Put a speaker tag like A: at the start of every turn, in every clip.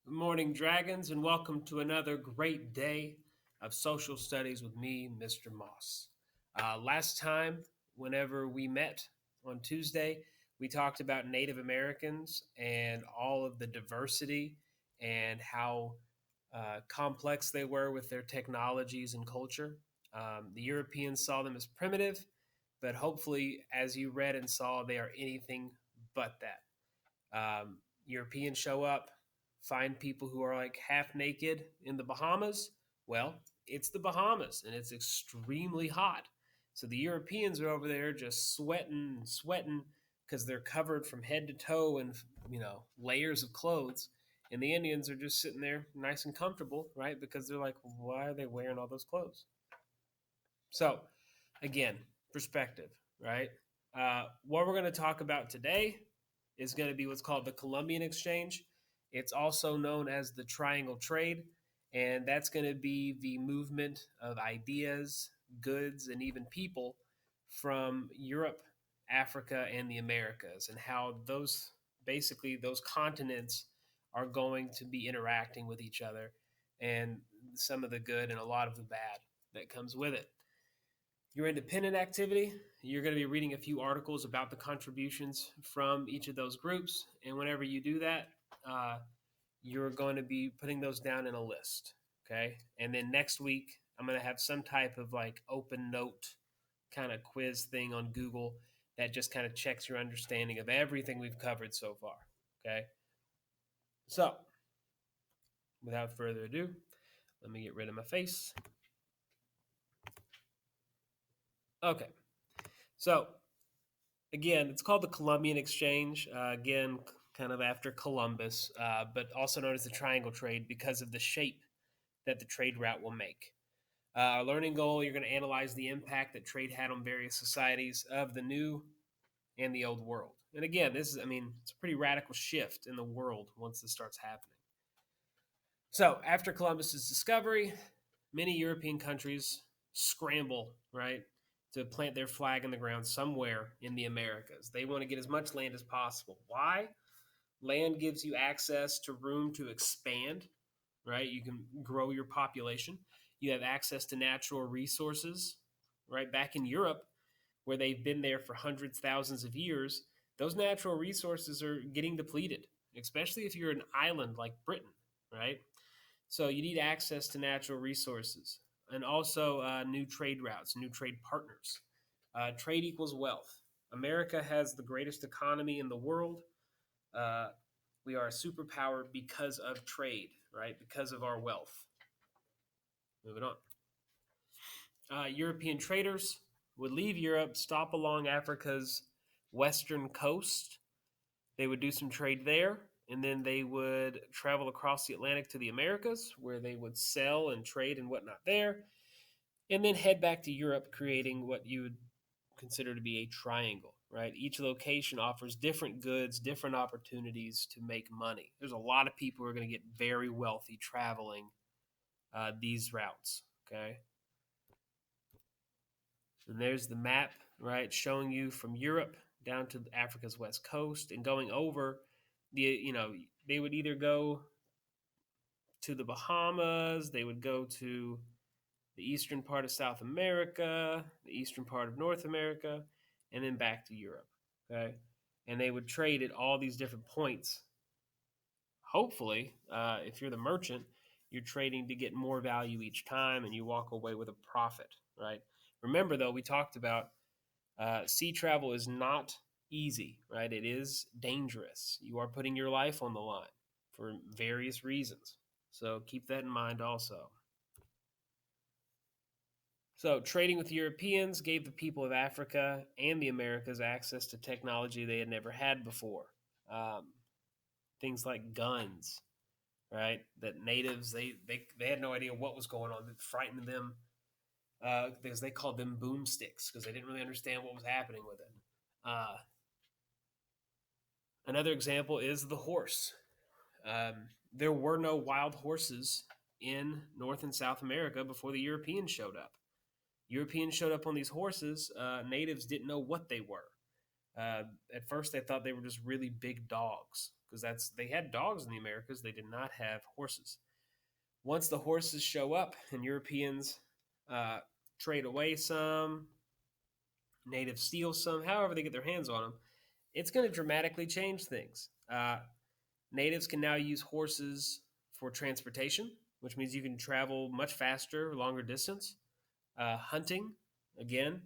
A: Good morning, Dragons, and welcome to another great day of social studies with me, Mr. Moss. Last time, whenever we met on Tuesday, we talked about Native Americans and all of the diversity and how complex they were with their technologies and culture. The Europeans saw them as primitive, but hopefully, as you read and saw, they are anything but that. Europeans show up, find people who are like half naked in the Bahamas. Well, it's the Bahamas and it's extremely hot. So the Europeans are over there just sweating and sweating because they're covered from head to toe in layers of clothes. And the Indians are just sitting there nice and comfortable, right? Because they're like, why are they wearing all those clothes? So, again, perspective, right? What we're going to talk about today is going to be what's called the Columbian Exchange. It's also known as the Triangle Trade, and that's going to be the movement of ideas, goods, and even people from Europe, Africa, and the Americas, and how those continents are going to be interacting with each other, and some of the good and a lot of the bad that comes with it. Your independent activity, you're going to be reading a few articles about the contributions from each of those groups. And whenever you do that, uh, you're going to be putting those down in a list. Okay. And then next week, I'm going to have some type of like open note kind of quiz thing on Google that just kind of checks your understanding of everything we've covered so far. Okay. So without further ado, let me get rid of my face. Okay. So again, it's called the Columbian Exchange. Again, kind of after Columbus, but also known as the Triangle Trade because of the shape that the trade route will make. Our learning goal, you're going to analyze the impact that trade had on various societies of the new and the old world. And again, it's a pretty radical shift in the world once this starts happening. So, after Columbus's discovery, many European countries scramble, right, to plant their flag in the ground somewhere in the Americas. They want to get as much land as possible. Why? Land gives you access to room to expand, right? You can grow your population. You have access to natural resources, right? Back in Europe, where they've been there for hundreds, thousands of years, those natural resources are getting depleted, especially if you're an island like Britain, right? So you need access to natural resources and also new trade routes, new trade partners. Trade equals wealth. America has the greatest economy in the world. Uh, we are a superpower because of trade, right? Because of our wealth. Moving on. European traders would leave Europe, stop along Africa's western coast. They would do some trade there, and then they would travel across the Atlantic to the Americas, where they would sell and trade and whatnot there, and then head back to Europe, creating what you would consider to be a triangle, right? Each location offers different goods, different opportunities to make money. There's a lot of people who are going to get very wealthy traveling these routes, okay? And there's the map, right, showing you from Europe down to Africa's west coast and going over they would either go to the Bahamas, they would go to the eastern part of South America, the eastern part of North America, and then back to Europe. Okay. And they would trade at all these different points. Hopefully, if you're the merchant, you're trading to get more value each time and you walk away with a profit, right? Remember, though, we talked about sea travel is not easy, right? It is dangerous. You are putting your life on the line for various reasons. So keep that in mind also. So, trading with Europeans gave the people of Africa and the Americas access to technology they had never had before. Um, Things like guns, right? That natives they had no idea what was going on. It frightened them because they called them boomsticks because they didn't really understand what was happening with it. Uh, Another example is the horse. There were no wild horses in North and South America before the Europeans showed up. Europeans showed up on these horses. Natives didn't know what they were. Uh, at first, they thought they were just really big dogs because they had dogs in the Americas. They did not have horses. Once the horses show up and Europeans uh, trade away some, natives steal some, however they get their hands on them, it's going to dramatically change things. Natives can now use horses for transportation, which means you can travel much faster, longer distance. Hunting, again,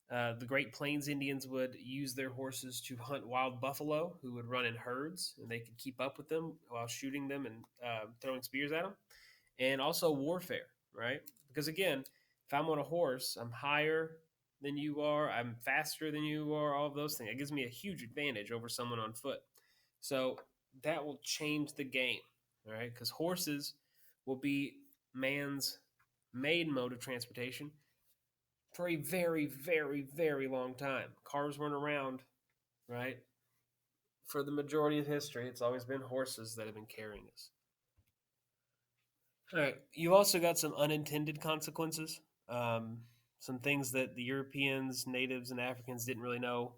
A: the Great Plains Indians would use their horses to hunt wild buffalo who would run in herds, and they could keep up with them while shooting them and throwing spears at them. And also warfare, right? Because again, if I'm on a horse, I'm higher than you are, I'm faster than you are, all of those things. It gives me a huge advantage over someone on foot. So that will change the game, all right? Because horses will be man's main mode of transportation for a very, very, very long time. Cars weren't around, right? For the majority of history, it's always been horses that have been carrying us. All right. You also got some unintended consequences, um, some things that the Europeans, natives, and Africans didn't really know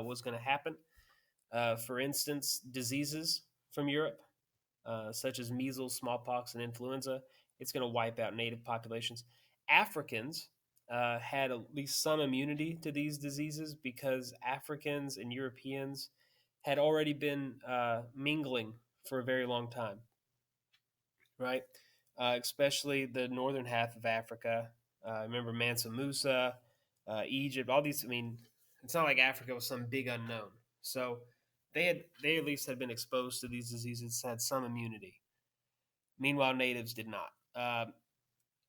A: was going to happen. For instance, diseases from Europe, such as measles, smallpox, and influenza, it's going to wipe out native populations. Africans had at least some immunity to these diseases because Africans and Europeans had already been mingling for a very long time, right? Especially the northern half of Africa. Remember Mansa Musa, Egypt, all these. I mean, it's not like Africa was some big unknown. So they at least had been exposed to these diseases, had some immunity. Meanwhile, natives did not.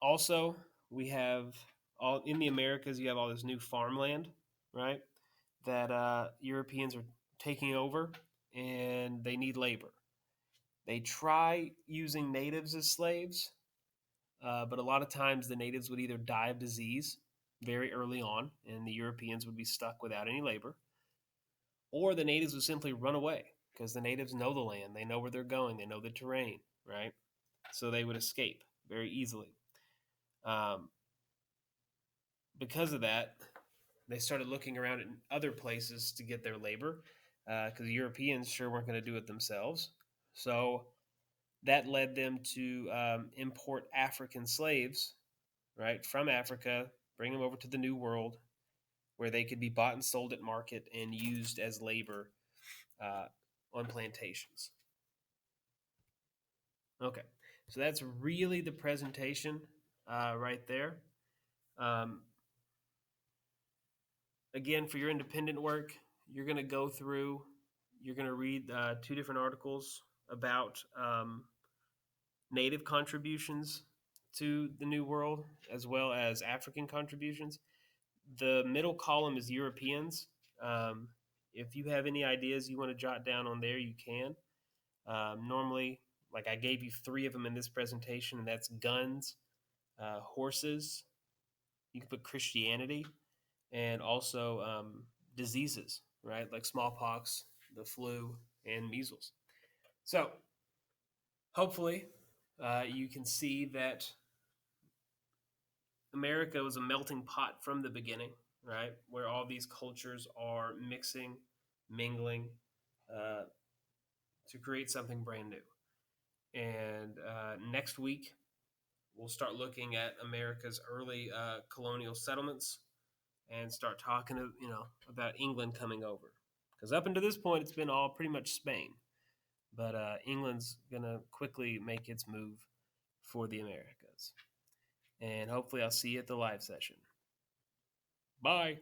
A: Also, we have all in the Americas. You have all this new farmland, right? That Europeans are taking over, and they need labor. They try using natives as slaves, but a lot of times the natives would either die of disease very early on, and the Europeans would be stuck without any labor, or the natives would simply run away because the natives know the land, they know where they're going, they know the terrain, right? So they would escape very easily. Um, because of that, they started looking around at other places to get their labor because the Europeans sure weren't going to do it themselves. So that led them to import African slaves, right, from Africa, bring them over to the New World, where they could be bought and sold at market and used as labor uh, on plantations. Okay, so that's really the presentation right there. Um, again, for your independent work, you're going to go through, you're going to read two different articles about native contributions to the New World as well as African contributions. The middle column is Europeans. Um, if you have any ideas you want to jot down on there, you can. Normally, like I gave you three of them in this presentation, and that's guns, horses. You can put Christianity, and also diseases, right? Like smallpox, the flu, and measles. So hopefully, you can see that America was a melting pot from the beginning, right? Where all these cultures are mixing, mingling uh, to create something brand new. And next week, we'll start looking at America's early colonial settlements and start talking, about England coming over. Because up until this point, it's been all pretty much Spain, but England's gonna quickly make its move for the Americas. And hopefully, I'll see you at the live session. Bye.